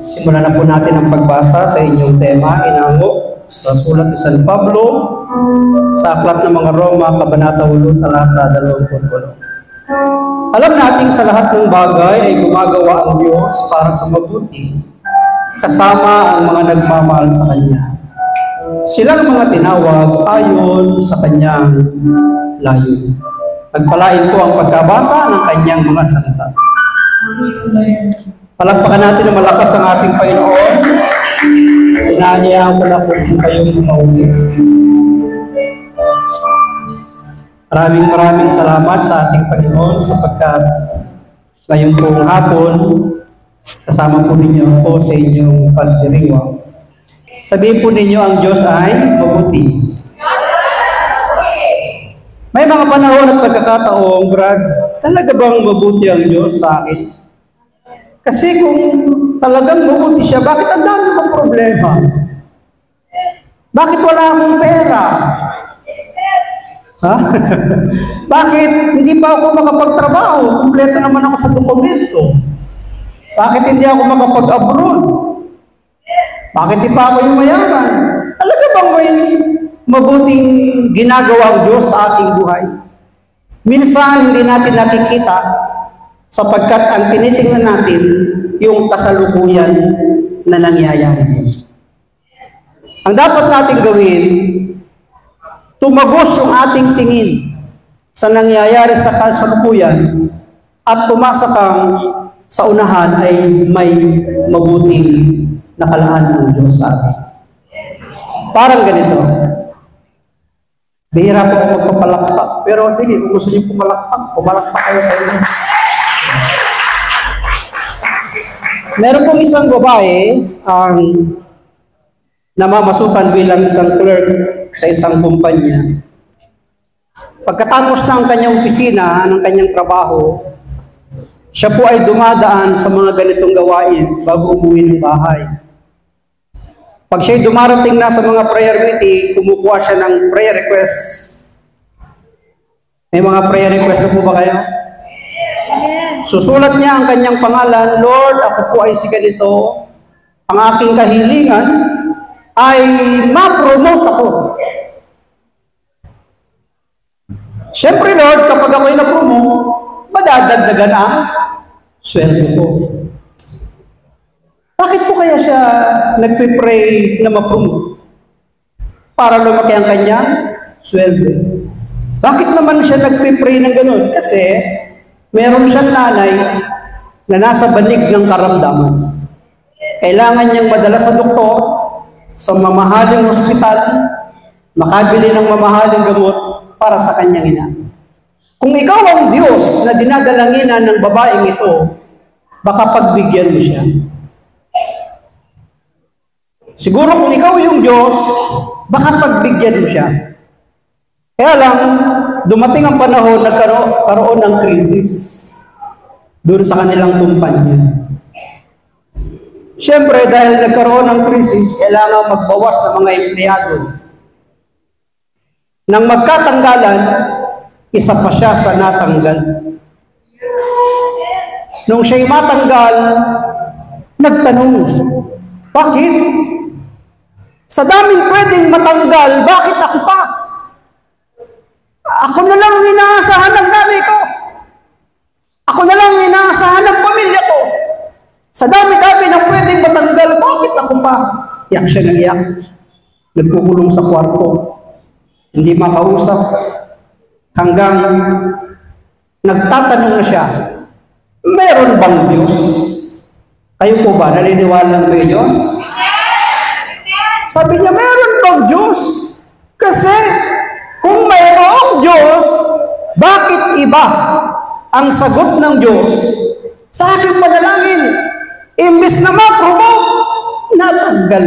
Simulan na po natin ang pagbasa sa inyong tema, inango sa sulat ni San Pablo sa Aklat ng mga Roma, Kabanata 8, Talata 28. Alam natin sa lahat ng bagay ay gumagawa ang Diyos para sa mabuti, kasama ang mga nagmamahal sa Kanya. Silang mga tinawag ayon sa Kanyang layo. Pagpalain po ang pagkabasa ng Kanyang mga salita. Palakpakan natin na malakas ang ating Panginoon. Inaanyayahan ko na po kayong mauli. Maraming salamat sa ating Panginoon sapagkat ngayong pong hapon, kasama po ninyo po sa inyong pagdiriwang. Sabihin po ninyo ang Diyos ay mabuti. May mga panahon at pagkakataong, Brad, talaga bang mabuti ang Diyos sa akin? Kasi kung talagang mabuti siya, bakit ang dami kong problema? Bakit wala akong pera? Ha? Bakit hindi pa ako makapagtrabaho? Kompleto naman ako sa dokumento. Bakit hindi ako makapag-abroad? Bakit di pa ako yung mayaman? Talaga bang may mabuting ginagawa ang Diyos sa ating buhay? Minsan hindi natin nakikita sapagkat ang tinitingnan natin yung kasalukuyan na nangyayari. Ang dapat natin gawin, tumagos yung ating tingin sa nangyayari sa kasalukuyan at tumasa kang sa unahan ay may mabuting nakalaan ng Diyos sa atin. Parang ganito. Bihira po ako magpapalakpak. Pero sige, kung gusto niyo pumalakpak kayo kayo. Meron pong isang babae ang namamasukan bilang isang clerk sa isang kumpanya. Pagkatapos ng kanyang opisina, ng kanyang trabaho, siya po ay dumadaan sa mga ganitong gawain bago umuwi ng bahay. Pag siya'y dumarating na sa mga prayer meeting, kumukuha siya ng prayer request. May mga prayer request na po ba kayo? Susulat niya ang kanyang pangalan, Lord, ako po ay si ganito. Ang aking kahilingan ay ma-promote ako. Siyempre, Lord, kapag ako'y na-promote, madadagdagan ang sweldo ko. Bakit po kaya siya nagpipray na ma-promote? Para lumaki ang kanyang sweldo. Bakit naman siya nagpipray ng ganun? Kasi meron siyang nanay na nasa banig ng karamdaman. Kailangan niyang madala sa doktor, sa mamahaling ospital, makabili ng mamahaling gamot para sa kanyang ina. Kung ikaw ang Diyos na dinadalanginan ng babaeng ito, baka pagbigyan mo siya. Siguro kung ikaw yung Diyos, baka pagbigyan mo siya. Kaya lang, dumating ang panahon na nagkaroon ng krisis doon sa kanilang kumpanya. Siyempre, dahil nagkaroon ng krisis, kailangan magbawas ng mga empleyado. Nang magkatanggalan, isa pa siya sa natanggal. Nung siya'y matanggal, nagtanong, bakit? Sa daming pwedeng matanggal, bakit ako pa? Ako na lang inaasahan ng nanay ko. Ako na lang inaasahan ng pamilya ko. Sa dami-dami ng pwedeng matanggal, bakit ako pa? Iyak siya ng iyak. Nagkukulong sa kwarto. Hindi makausap. Hanggang nagtatanong na siya, meron bang Diyos? Kayo po ba? Naniniwala may Diyos? Sabi niya, meron bang Diyos? Kasi kung mayroong Diyos, bakit iba ang sagot ng Diyos sa aking panalangin? Imbis na ma-promote, natanggal.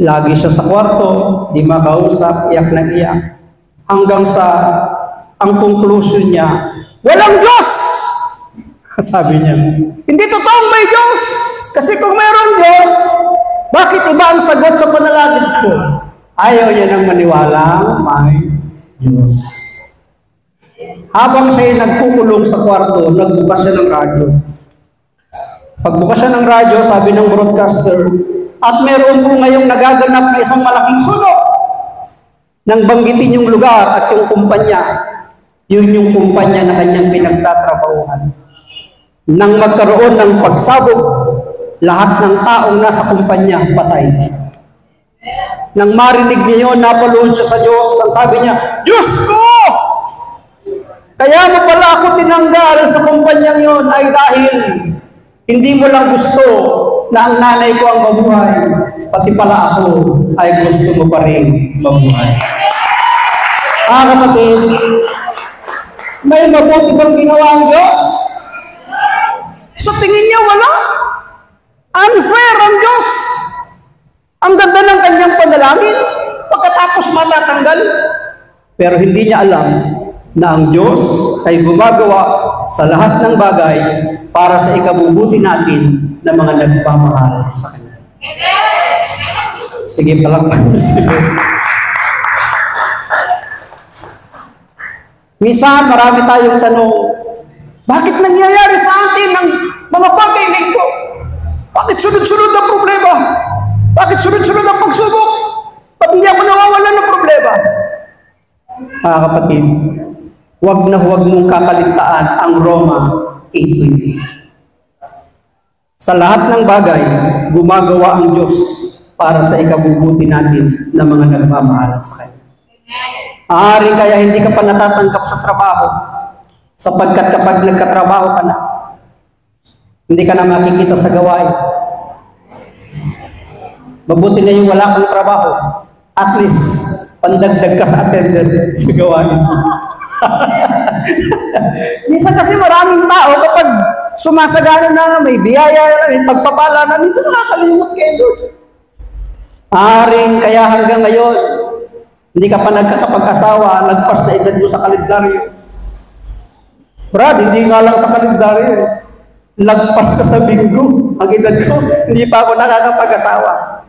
Lagi siya sa kwarto, di makausap, iyak na iyak. Hanggang sa ang conclusion niya, walang Diyos! Sabi niya, hindi totoong may Diyos! Kasi kung mayroong Diyos, bakit iba ang sagot sa panalangin ko? Ayaw niya nang maniwala, may Diyos. Habang siya nagkukulong sa kwarto, nagbukas siya ng radyo. Pagbukas siya ng radyo, sabi ng broadcaster, at meron po ngayong nagaganap na isang malaking sunog. Nang banggitin yung lugar at yung kumpanya, yun yung kumpanya na kanyang pinagtatrabahuhan. Nang magkaroon ng pagsabog, lahat ng taong nasa kumpanya patay. Nang marinig niya yun, napalood siya sa Diyos. Ang sabi niya, Diyos ko! Kaya mo pala ako tinanggal sa kumpanyang yun ay dahil hindi mo lang gusto na ang nanay ko ang mabuhay, pati pala ako ay gusto mo pa rin mabuhay. Kapatid, may mabuti bang ginawa ang Diyos? Sa tingin niya wala. Unfair ang Diyos. Ang ganda ng kanyang panalangin, pagkatapos matatanggal. Pero hindi niya alam na ang Diyos ay gumagawa sa lahat ng bagay para sa ikabubuti natin na mga nagpamahal sa Kanya. Sige, palakpan. Minsan, marami tayong tanong, bakit nangyayari sa atin ang mga bagay na ito? Bakit sunod-sunod ang problema? Bakit sunod-sunod ang pagsubok? Ba't hindi ako nawawalan ng problema? Mga kapatid, huwag na huwag mong kakaligtaan ang Roma 8:20. Sa lahat ng bagay, gumagawa ang Diyos para sa ikabubuti natin na mga nagmamahal sa Kanya. Maaari kaya hindi ka pa natatanggap sa trabaho sapagkat kapag nagkatrabaho ka na, hindi ka na makikita sa gawain. Mabuti na yung wala kang trabaho. At least, pandagdag ka sa attendant sa gawain. Minsan kasi maraming tao kapag sumasagana na, may biyaya na, may pagpapala na, minsan nakakalimot kayo doon. Maaring kaya hanggang ngayon, hindi ka pa nagkakapag-asawa, nagpas na edad mo sa kalendaryo. Brad, hindi nga lang sa kalendaryo. Lagpas ka sa binggo. Ang edad ko, hindi pa ako nakakapag-asawa.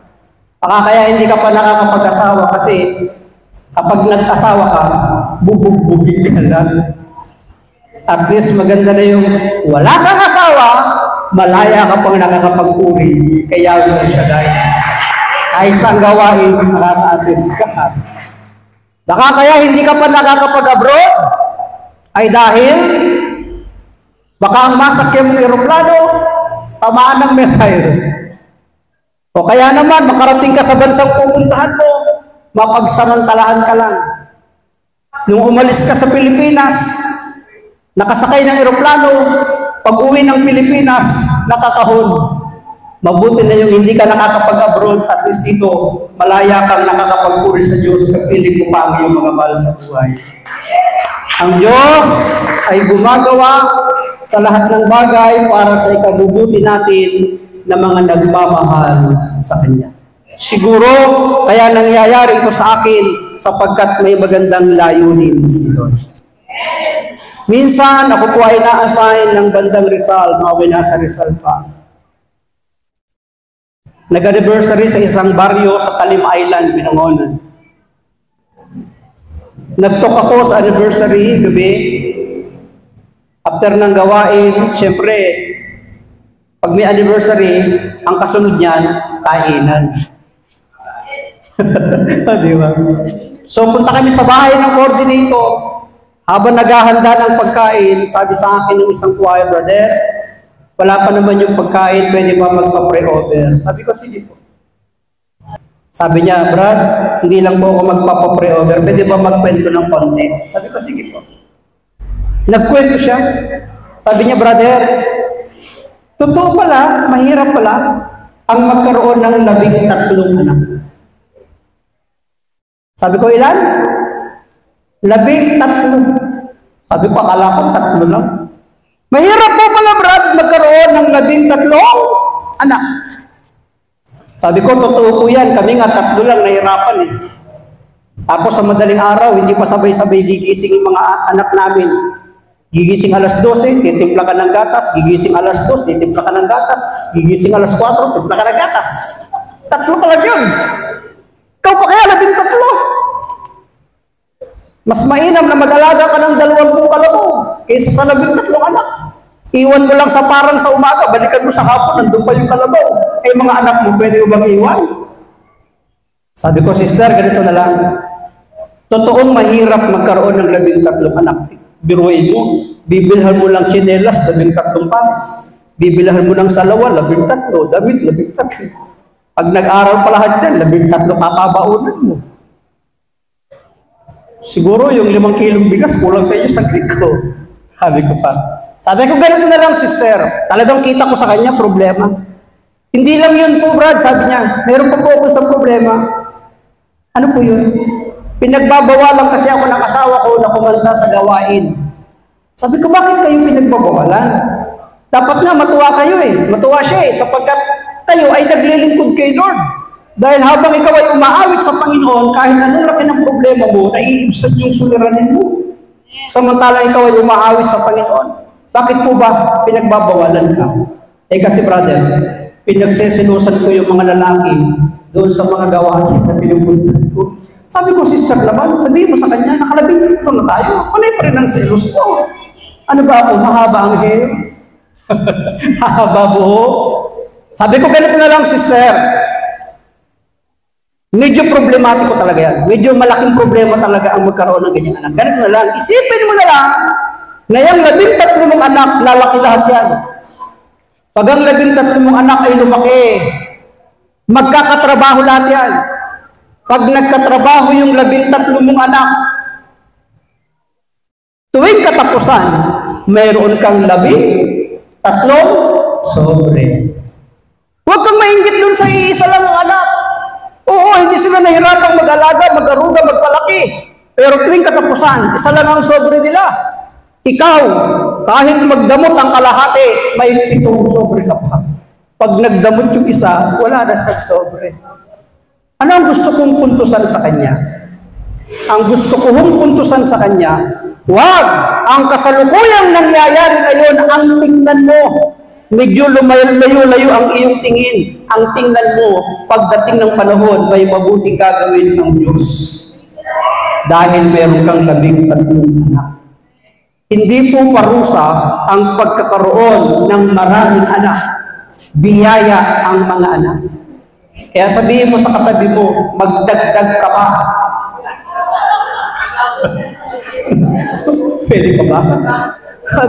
Kaya hindi ka pa nakakapag-asawa kasi kapag nag-asawa ka, bubog-bugin ka lang. At least maganda na yung wala kang asawa, malaya ka pang nakakapag-uri. Kaya yun siya dahil ay isang gawain nakaka-attend ka. Kaya hindi ka pa nakakapag-abroad ay dahil baka ang masakyan mong eroplano, tamaan ng missile. O kaya naman, makarating ka sa bansang pupuntahan mo, mapagsamantalahan ka lang. Nung umalis ka sa Pilipinas, nakasakay ng eroplano, pag-uwi ng Pilipinas, nakakahon. Mabuti na yung hindi ka nakakapag-abroad, at least dito, malaya kang nakakapag-puri sa Diyos sa piling mo pa ang iyong mga mahal sa buhay. Ang Diyos ay gumagawa sa lahat ng bagay para sa ikabubuti natin na mga nagmamahal sa Kanya. Siguro, kaya nangyayari ito sa akin sapagkat may magandang layunin si Lord. Minsan, ako po ay na-assign ng bandang Rizal, mga nasa Rizal pa. Nag-anniversary sa isang baryo sa Talim Island, Binangonan. Nagtok ako sa anniversary gabi. After ng gawain, siyempre, pag may anniversary, ang kasunod niyan, kainan. Di ba? So, punta kami sa bahay ng coordinator. Habang naghahanda ng pagkain, sabi sa akin ng isang choir brother, wala pa naman yung pagkain, pwede ba magpa-pre-order? Sabi ko, sige po. Sabi niya, Brad, hindi lang po ako magpapa-pre-order, pwede ba magkwento ng konti? Sabi ko, sige po. Nagkwento siya. Sabi niya, brother, totoo pala, mahirap pala, ang magkaroon ng 13 anak. Sabi ko, ilan? 13. Sabi ko, akala ko 3 lang. Mahirap po pala, Brad, magkaroon ng 13 anak. Sabi ko, totoo po yan. Kami nga 3 lang, nahirapan eh. Tapos sa madaling araw, hindi pa sabay-sabay gigising yung mga anak namin. Gigising alas 12, titimpla ka ng gatas. Gigising alas 2, titimpla ka ng gatas. Gigising alas 4, timpla ka ng gatas. 3 pa lang yun. Ikaw pa kaya 13? Mas mainam na mag-alaga ka ng 20 kalabog kaysa sa 13 anak. Iwan mo lang sa parang sa umaga, balikan mo sa hapon, nandun pa yung kalabaw. Eh, mga anak mo, pwede mo bang iwan? Sabi ko, sister, ganito na lang. Totoong mahirap magkaroon ng 13 anak. Biruin mo, bibilhan mo lang tsinelas, 13 pares. Bibilhan mo ng salawa, 13, damit, 13. Pag nag-aral pa lahat yan, 13 kakabaunan mo. Siguro yung 5 kilong bigas, kulang sa iyo sa ko. Sabi ko pa. Sabi ko, ganito na lang, sister. Talagang kita ko sa kanya, problema. Hindi lang yun po, Brad, sabi niya. Meron pa po ako sa problema. Ano po yun? Pinagbabawalan kasi ako ng asawa ko na kumanta sa gawain. Sabi ko, bakit kayo pinagbabawalan? Dapat nga matuwa kayo eh. Matuwa siya eh, sapagkat kayo ay naglilingkod kay Lord. Dahil habang ikaw ay umaawit sa Panginoon, kahit anong laki ng problema mo, naiibsan yung suliranin mo. Samantalang ikaw ay umaawit sa Panginoon. Bakit po ba pinagbabawalan ka? Eh kasi brother, pinagsesilusan ko yung mga lalaki doon sa mga gawain na pinupuntan ko. Sabi ko, sister naman, sabihin mo sa kanya, nakalabing na tayo. Panay pa rin ang selos ko. Ano ba ako? Mahaba ang hair? Mahaba buho? Sabi ko, ganito na lang, sister. Medyo problematiko talaga yan. Medyo malaking problema talaga ang magkaroon ng ganyang anak. Ganito na lang. Isipin mo na lang na yung 13 mong anak, lalaki lahat yan. Pag ang 13 mong anak ay lumaki, magkakatrabaho lahat yan. Pag nagkatrabaho yung 13 mong anak, tuwing katapusan, mayroon kang 13 sobre. Huwag kang mainggit dun sa iisa lang ang anak. Oo, hindi sila nahirapang mag-alaga, mag-aruga, magpalaki. Pero tuwing katapusan, isa lang ang sobre nila. Ikaw, kahit magdamot ang kalahati, may 7 sobre ka pa. Pag nagdamot yung isa, wala na sa sobre. Ano ang gusto kong puntusan sa kanya? Ang gusto kong puntusan sa kanya, wag ang kasalukuyang nangyayari ngayon ang tingnan mo. Medyo lumayo-layo ang iyong tingin. Ang tingnan mo, pagdating ng panahon, may mabuting gagawin ng Diyos. Dahil meron kang 13 anak. Hindi po parusa ang pagkakaroon ng maraming anak. Biyaya ang mga anak. Kaya sabihin mo sa katabi mo, magdagdag ka pa. Pwede pa ba?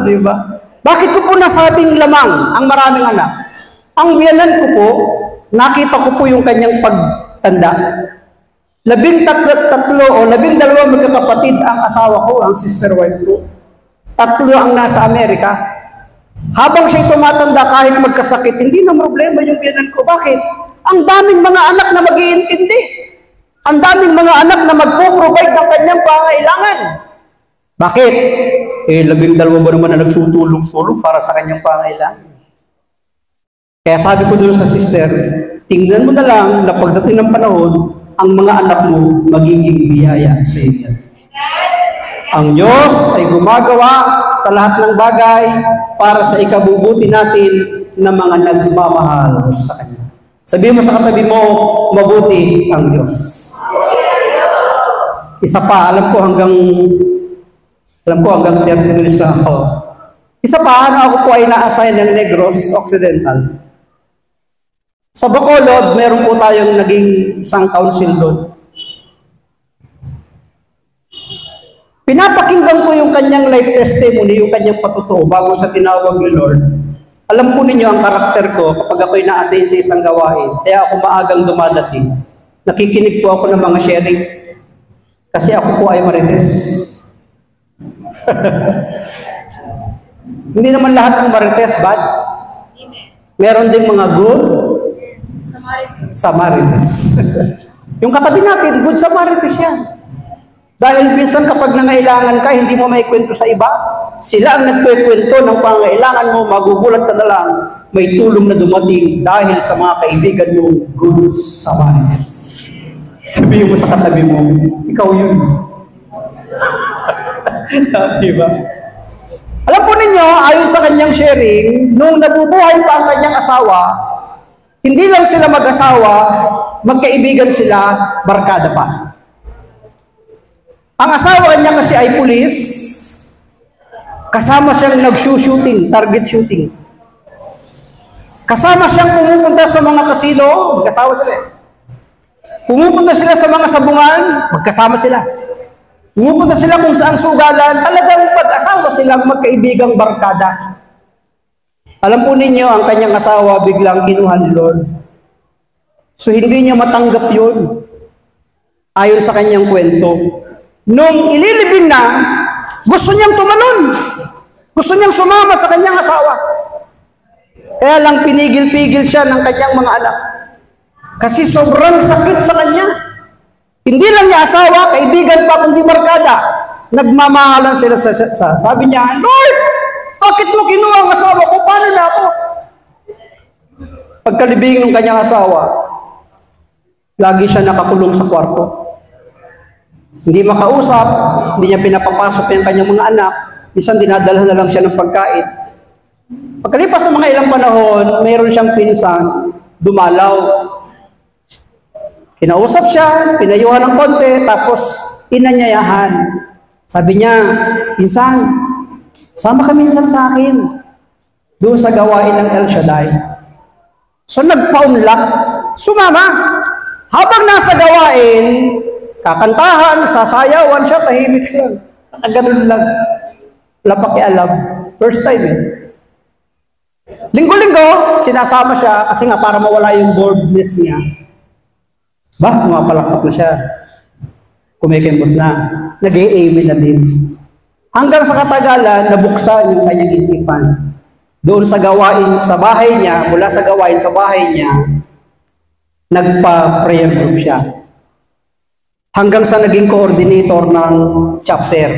Diba? Bakit ko po nasabing lamang ang maraming anak? Ang biyanan ko po, nakita ko po yung kanyang pagtanda. 13 o 12 magkakapatid ang asawa ko, ang sister wife ko. 3 ang nasa Amerika. Habang siya tumatanda kahit magkasakit, hindi na problema yung biyanan ko. Bakit? Ang daming mga anak na mag-iintindi. Ang daming mga anak na magpo-provide ng kanyang pangailangan. Bakit? Eh, 12 ba naman na nagtutulong-tulong para sa kanyang pangailangan. Kaya sabi ko doon sa sister, tingnan mo na lang na pagdating ng panahon, ang mga anak mo magiging biyaya sa iyo. Ang Diyos ay gumagawa sa lahat ng bagay para sa ikabubuti natin na mga nagmamahal sa Kanya. Sabihin mo sa katabi mo, mabuti ang Diyos. Isa pa, alam ko hanggang 30 minutes na ako. Isa pa, ako po ay na-assign ng Negros Occidental. Sa Bacolod, meron po tayong naging isang council doon. Pinapakinggan ko yung kanyang life testimony, yung kanyang patutuo bago sa tinawag ni Lord. Alam po ninyo ang karakter ko kapag ako'y na-assign sa isang gawain. Kaya ako maagang dumadating. Nakikinig po ako ng mga sharing. Kasi ako po ay marites. Hindi naman lahat ng marites bad. Meron ding mga good Samarites. Yung katabi natin, good Samarites yan. Dahil minsan kapag nangailangan ka, hindi mo may kwento sa iba. Sila ang nagkwento ng pangailangan mo, magugulat ka na lang, may tulong na dumating dahil sa mga kaibigan mo, good Samaritans. Sabihin mo sa katabi mo, ikaw yun. Diba? Alam po ninyo, ayon sa kanyang sharing, nung nabubuhay pa ang kanyang asawa, hindi lang sila mag-asawa, magkaibigan sila, barkada pa. Ang asawa niya kasi ay pulis, Kasama siyang nag-shooting, target shooting. Kasama siyang pumupunta sa mga kasino, magkasama sila. Pumupunta sila sa mga sabungan, magkasama sila. Pumupunta sila kung saan sugalan, talagang pag-asawa silang magkaibigang barkada. Alam po ninyo, ang kanyang asawa biglang kinuha ni Lord. So hindi niya matanggap yun. Ayon sa kanyang kwento. Nung ililibing na, gusto niyang tumalon. Gusto niyang sumama sa kanyang asawa. Kaya lang pinigil-pigil siya ng kanyang mga anak. Kasi sobrang sakit sa kanya. Hindi lang niya asawa, kaibigan pa, kundi barkada. Nagmamahalan sila sa sabi niya, Lord, bakit mo kinuha ang asawa ko? Paano na ako? Pagkalibing ng kanyang asawa, lagi siya nakakulong sa kwarto. Hindi makausap, hindi niya pinapapasok yung kanyang mga anak, minsan dinadala na lang siya ng pagkain. Pagkalipas sa mga ilang panahon, mayroon siyang pinsan, dumalaw. Kinausap siya, pinayuhan ng konti, tapos inanyayahan. Sabi niya, pinsan, sama ka minsan sa akin, doon sa gawain ng El Shaddai. So nagpaunlak, sumama. Habang nasa gawain, kakantahan, sasayawan siya, tahimik siya. Ganun lang. Wala pakialam. First time eh. Linggo-linggo, sinasama siya kasi nga para mawala yung boredness niya. Pumapalakpak na siya. Kumikembot na. Nag-i-amen na din. Hanggang sa katagalan, nabuksan yung kanyang isipan. Doon sa gawain sa bahay niya, mula sa gawain sa bahay niya, nagpa-prayer group siya. Hanggang sa naging coordinator ng chapter.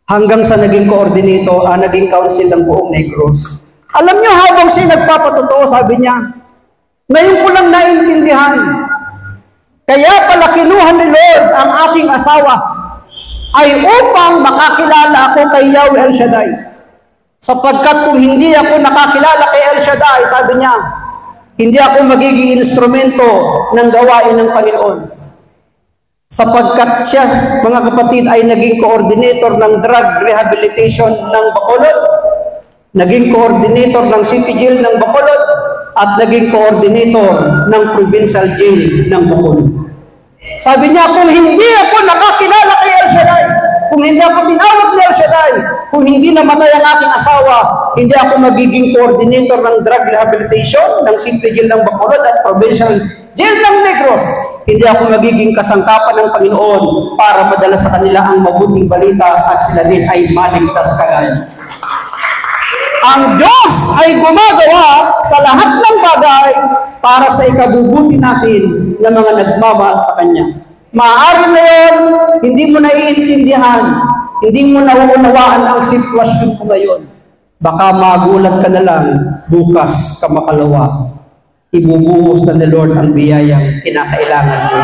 Hanggang sa naging coordinator, naging council ng buong Negros. Alam niyo, habang siya nagpapatotoo, sabi niya, ngayon ko lang naintindihan, kaya pala kinuha ni Lord ang aking asawa ay upang makakilala ako kay Yahweh El Shaddai. Sapagkat kung hindi ako nakakilala kay El Shaddai, sabi niya, hindi ako magiging instrumento ng gawain ng Panginoon. Sapagkat siya, mga kapatid, ay naging coordinator ng drug rehabilitation ng Bacolod, naging coordinator ng City Jail ng Bacolod, at naging coordinator ng Provincial Jail ng Bacolod. Sabi niya, kung hindi ako nakakilala kay El Shaddai, kung hindi ako tinawag ni El Shaddai, kung hindi namatay ang aking asawa, hindi ako magiging coordinator ng drug rehabilitation ng City Jail ng Bacolod at Provincial Jail ng Negros. Hindi ako magiging kasangkapan ng Panginoon para madala sa kanila ang mabuting balita at sila din ay maligtas kagad. Ang Diyos ay gumagawa sa lahat ng bagay para sa ikabubuti natin ng mga nagmamahal sa Kanya. Maaari na yun, hindi mo naiintindihan, hindi mo nauunawaan ang sitwasyon mo ngayon. Baka magulat ka na lang, bukas ka makalawa. Ibubuhos na ni Lord ang biyayang kinakailangan mo.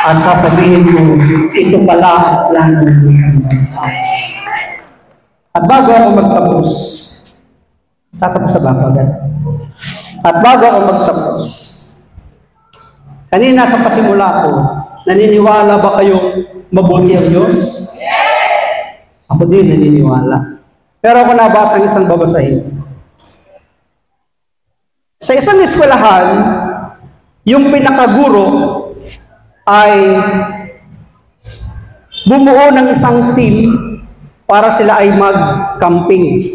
At sasabihin mo, ito pala ang plano ng bansa. At bago ako magtapos, tatapos sa babagan. At bago ako magtapos, kanina sa pasimula ko, naniniwala ba kayong mabuti ang Diyos? Ako din naniniwala. Pero ako nabasa ng isang babasahin. Sa isang eskwelahan, yung pinakaguro ay bumuo ng isang team para sila ay mag-camping.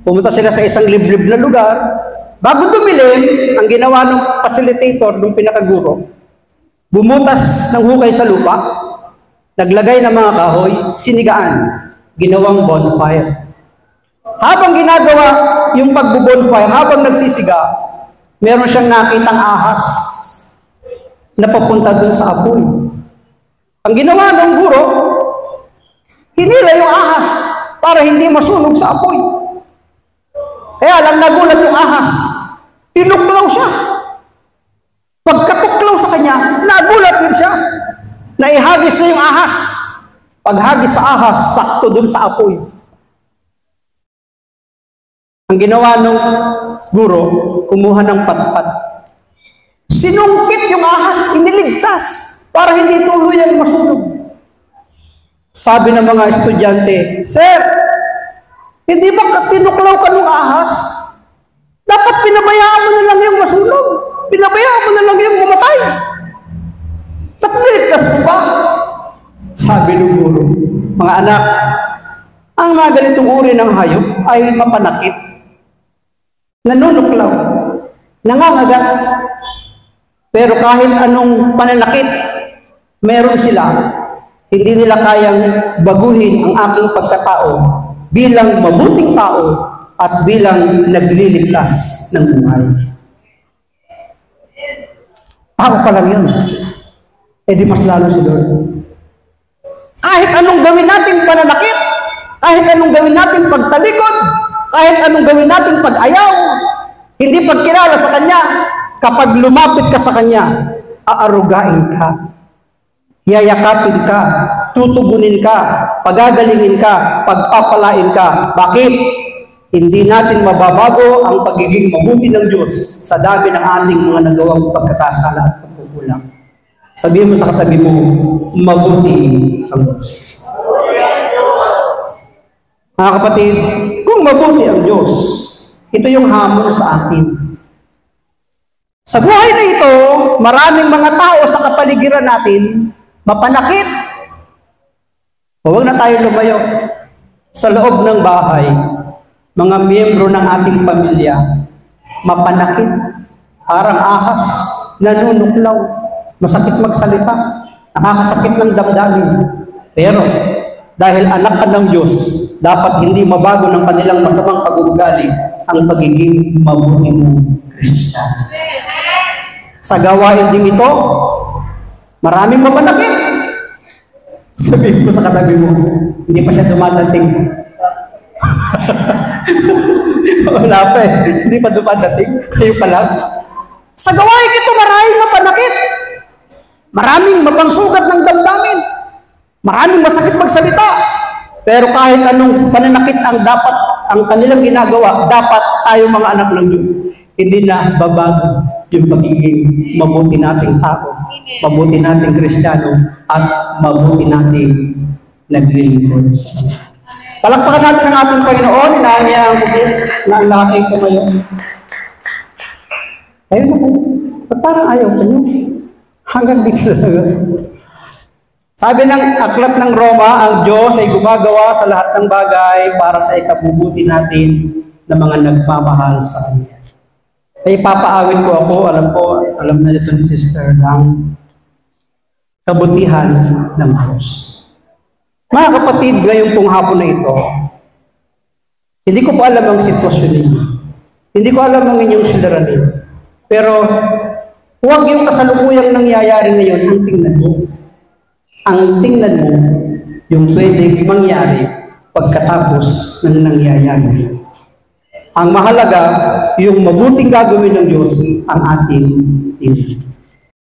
Pumunta sila sa isang liblib na lugar. Bago dumilim, ang ginawa ng facilitator, ng pinakaguro, bumutas ng hukay sa lupa, naglagay ng mga kahoy, sinigaan, ginawang bonfire. Habang ginagawa yung pagbo-bonfire, habang nagsisiga, meron siyang nakitang ahas na papunta dun sa apoy. Ang ginawa ng guro, hinila yung ahas para hindi masunog sa apoy. Kaya lang nagulat yung ahas, tinuklaw siya. Pagkatuklaw sa kanya, nagulat din siya. Naihagis na yung ahas. Paghagis sa ahas, sakto dun sa apoy. Ang ginawa ng guro, kumuha ng patpat. Sinungkit yung ahas, iniligtas, para hindi tuluyang masunog. Sabi ng mga estudyante, Sir, hindi ba tinuklaw ka ng ahas? Dapat pinabayaan mo na lang yung masunog. Pinabayaan mo na lang yung mamatay. Ba't niligtas mo ba? Sabi ng guro, mga anak, ang mga ganitong uri ng hayop ay mapanakit, nanunuklaw, nangangagat. Pero kahit anong pananakit meron sila, hindi nila kayang baguhin ang aking pagkatao bilang mabuting tao at bilang nagliligtas ng buhay. Tao pa lang yun. E di mas lalo si Lord. Kahit anong gawin natin pananakit, kahit anong gawin natin pagtalikod, kahit anong gawin natin pag-ayaw, hindi pagkilala sa Kanya, kapag lumapit ka sa Kanya, aarugain ka, yayakapin ka, tutugunin ka, pagagalingin ka, pagpapalain ka. Bakit? Hindi natin mababago ang pagiging mabuti ng Diyos sa dami ng ating mga nagawang pagkakasala at pagkukulang. Sabihin mo sa katabi mo, mabuti ang Diyos. Mga kapatid, kung mabuti ang Diyos, ito yung hamon sa atin. Sa buhay na ito, maraming mga tao sa kapaligiran natin, mapanakit. Huwag na tayo lumayo. Sa loob ng bahay, mga miyembro ng ating pamilya, mapanakit, parang ahas, nanunuklaw, masakit magsalita, nakakasakit ng damdamin. Pero, dahil anak ka ng Diyos, dapat hindi mabago ng kanilang masamang pag-uugali ang pagiging mabuti mo Kristiyano. Sa gawain din ito, maraming mapanakit. Sabihin ko sa katabi mo, hindi pa siya dumadating. Wala pa eh. Hindi pa dumadating. Kayo pa lang. Sa gawain ito, maraming mapanakit. Maraming mapangsugat ng damdamin. Maraming masakit magsalita. Pero kahit anong pananakit ang kanilang ginagawa, dapat tayo mga anak ng Diyos, hindi na babago yung pagiging mabuti nating tao, mabuti nating Kristiyano, at mabuti nating naglilingkod. Palakpakan natin ang ating Panginoon, inahayaan ko na ang laking kumayo. Ayun ako, parang ayaw ko nyo. Hanggang dito lang. Sabi ng aklat ng Roma, ang Diyos ay gumagawa sa lahat ng bagay para sa ikabubuti natin na mga nagmamahal sa Kanya. Ay papaawit ko ako, alam na nito ni Sister, ng kabutihan ng Diyos. Mga kapatid, ngayong pong hapon na ito, hindi ko pa alam ang sitwasyon ninyo. Hindi ko alam ang inyong suliranin. Pero, huwag yung kasalukuyang nangyayari ngayon ang tingnan mo. Ang tingnan mo, yung pwedeng mangyari pagkatapos ng nangyayari. Ang mahalaga, yung mabuting gagawin ng Diyos ang ating tingnan.